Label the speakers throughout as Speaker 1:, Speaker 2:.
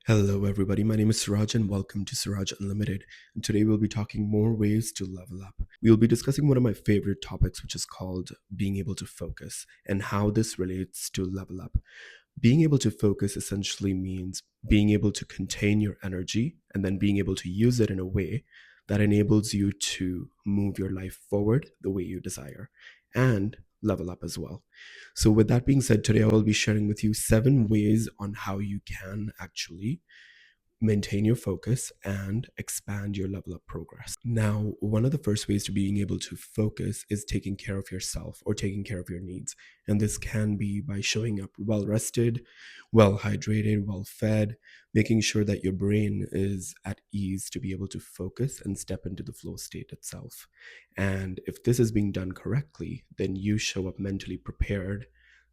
Speaker 1: Hello, everybody. My name is Suraj, and welcome to Suraj Unlimited. And today we'll be talking more ways to level up. We'll be discussing one of my favorite topics, which is called being able to focus and how this relates to level up. Being able to focus essentially means being able to contain your energy and then being able to use it in a way that enables you to move your life forward the way you desire and level up as well. So, with that being said, today I will be sharing with you 7 ways on how you can actually maintain your focus and expand your level of progress. Now, one of the first ways to being able to focus is taking care of yourself or taking care of your needs. And this can be by showing up well rested, well hydrated, well fed, making sure that your brain is at ease to be able to focus and step into the flow state itself. And if this is being done correctly, then you show up mentally prepared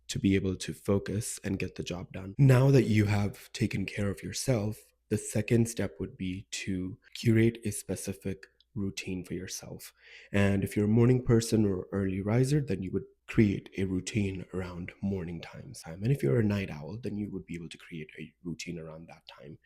Speaker 1: to be able to focus and get the job done. Now that you have taken care of yourself, the second step would be to curate a specific routine for yourself. And if you're a morning person or early riser, then you would create a routine around morning times. And if you're a night owl, then you would be able to create a routine around that time.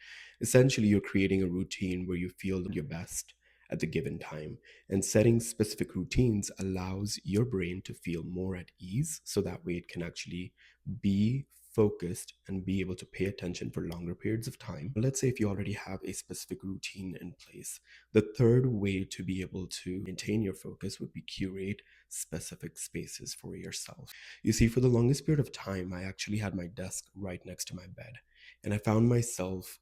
Speaker 1: Essentially, you're creating a routine where you feel your best at the given time. And setting specific routines allows your brain to feel more at ease so that way it can actually be focused and be able to pay attention for longer periods of time. Let's say if you already have a specific routine in place, the third way to be able to maintain your focus would be curate specific spaces for yourself. You see, for the longest period of time, I actually had my desk right next to my bed, and I found myself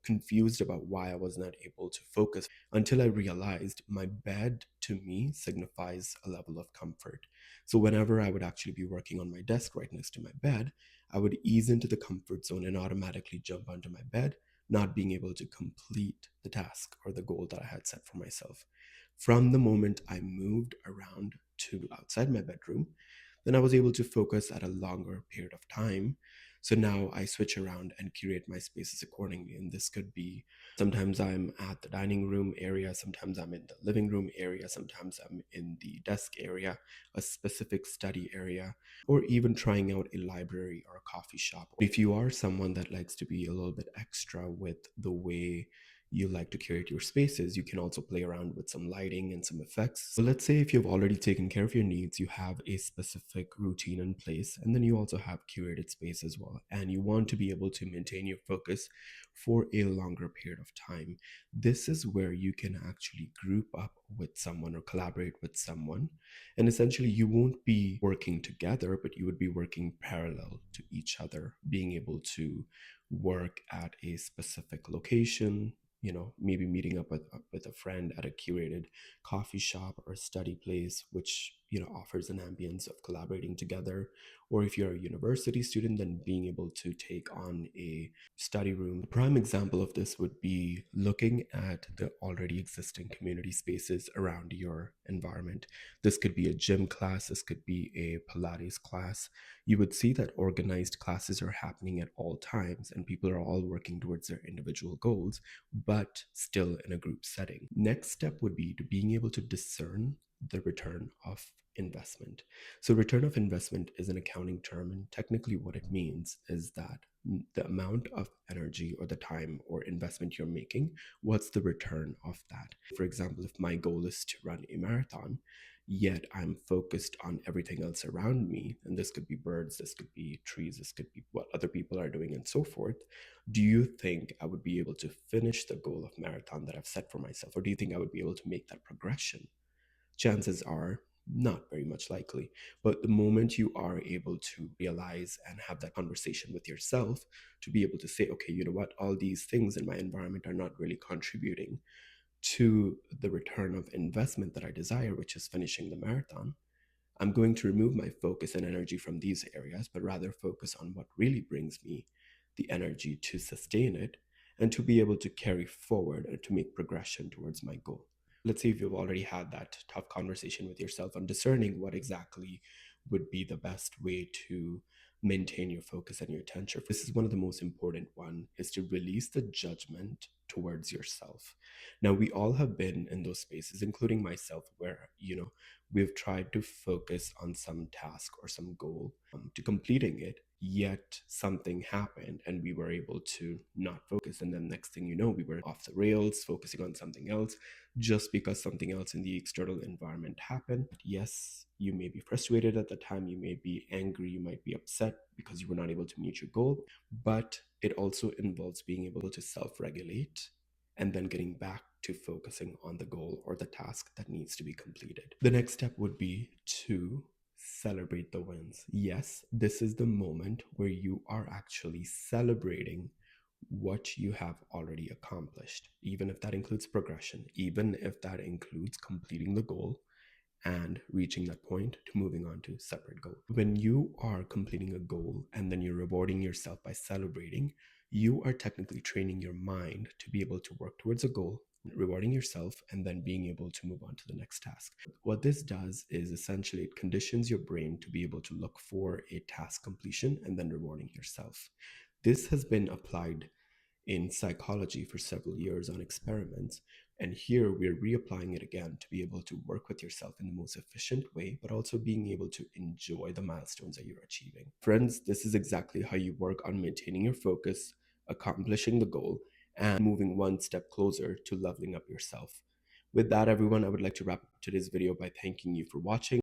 Speaker 1: confused about why I was not able to focus until I realized my bed to me signifies a level of comfort. So whenever I would actually be working on my desk right next to my bed, I would ease into the comfort zone and automatically jump onto my bed, not being able to complete the task or the goal that I had set for myself. From the moment I moved around to outside my bedroom, then I was able to focus at a longer period of time. So now I switch around and curate my spaces accordingly. And this could be sometimes I'm at the dining room area, sometimes I'm in the living room area, sometimes I'm in the desk area, a specific study area, or even trying out a library or a coffee shop. If you are someone that likes to be a little bit extra with the way you like to curate your spaces, you can also play around with some lighting and some effects. So let's say if you've already taken care of your needs, you have a specific routine in place, and then you also have curated space as well, and you want to be able to maintain your focus for a longer period of time. This is where you can actually group up with someone or collaborate with someone. And essentially, you won't be working together, but you would be working parallel to each other, being able to work at a specific location, maybe meeting up with a friend at a curated coffee shop or study place, which offers an ambience of collaborating together. Or if you're a university student, then being able to take on a study room. A prime example of this would be looking at the already existing community spaces around your environment. This could be a gym class, this could be a Pilates class. You would see that organized classes are happening at all times and people are all working towards their individual goals, but still in a group setting. Next step would be to being able to discern the return of investment. So, return of investment is an accounting term, and technically, what it means is that the amount of energy or the time or investment you're making, what's the return of that? For example, if my goal is to run a marathon, yet I'm focused on everything else around me, and this could be birds, this could be trees, this could be what other people are doing, and so forth. Do you think I would be able to finish the goal of marathon that I've set for myself, or do you think I would be able to make that progression? Chances are not very much likely. But the moment you are able to realize and have that conversation with yourself to be able to say, okay, you know what, all these things in my environment are not really contributing to the return of investment that I desire, which is finishing the marathon, I'm going to remove my focus and energy from these areas, but rather focus on what really brings me the energy to sustain it and to be able to carry forward and to make progression towards my goal. Let's say if you've already had that tough conversation with yourself on discerning what exactly would be the best way to maintain your focus and your attention. This is one of the most important one is to release the judgment towards yourself. Now, we all have been in those spaces, including myself, where, we've tried to focus on some task or some goal to completing it, yet something happened and we were able to not focus. And then next thing you know, we were off the rails, focusing on something else just because something else in the external environment happened. Yes, you may be frustrated at the time, you may be angry, you might be upset because you were not able to meet your goal, but it also involves being able to self regulate and then getting back to focusing on the goal or the task that needs to be completed. The next step would be to celebrate the wins. Yes, this is the moment where you are actually celebrating what you have already accomplished, even if that includes progression, even if that includes completing the goal and reaching that point to moving on to separate goal. When you are completing a goal and then you're rewarding yourself by celebrating, you are technically training your mind to be able to work towards a goal, rewarding yourself, and then being able to move on to the next task. What this does is essentially it conditions your brain to be able to look for a task completion and then rewarding yourself. This has been applied in psychology for several years on experiments. And here we're reapplying it again to be able to work with yourself in the most efficient way, but also being able to enjoy the milestones that you're achieving. Friends, this is exactly how you work on maintaining your focus, accomplishing the goal, and moving one step closer to leveling up yourself. With that, everyone, I would like to wrap up today's video by thanking you for watching.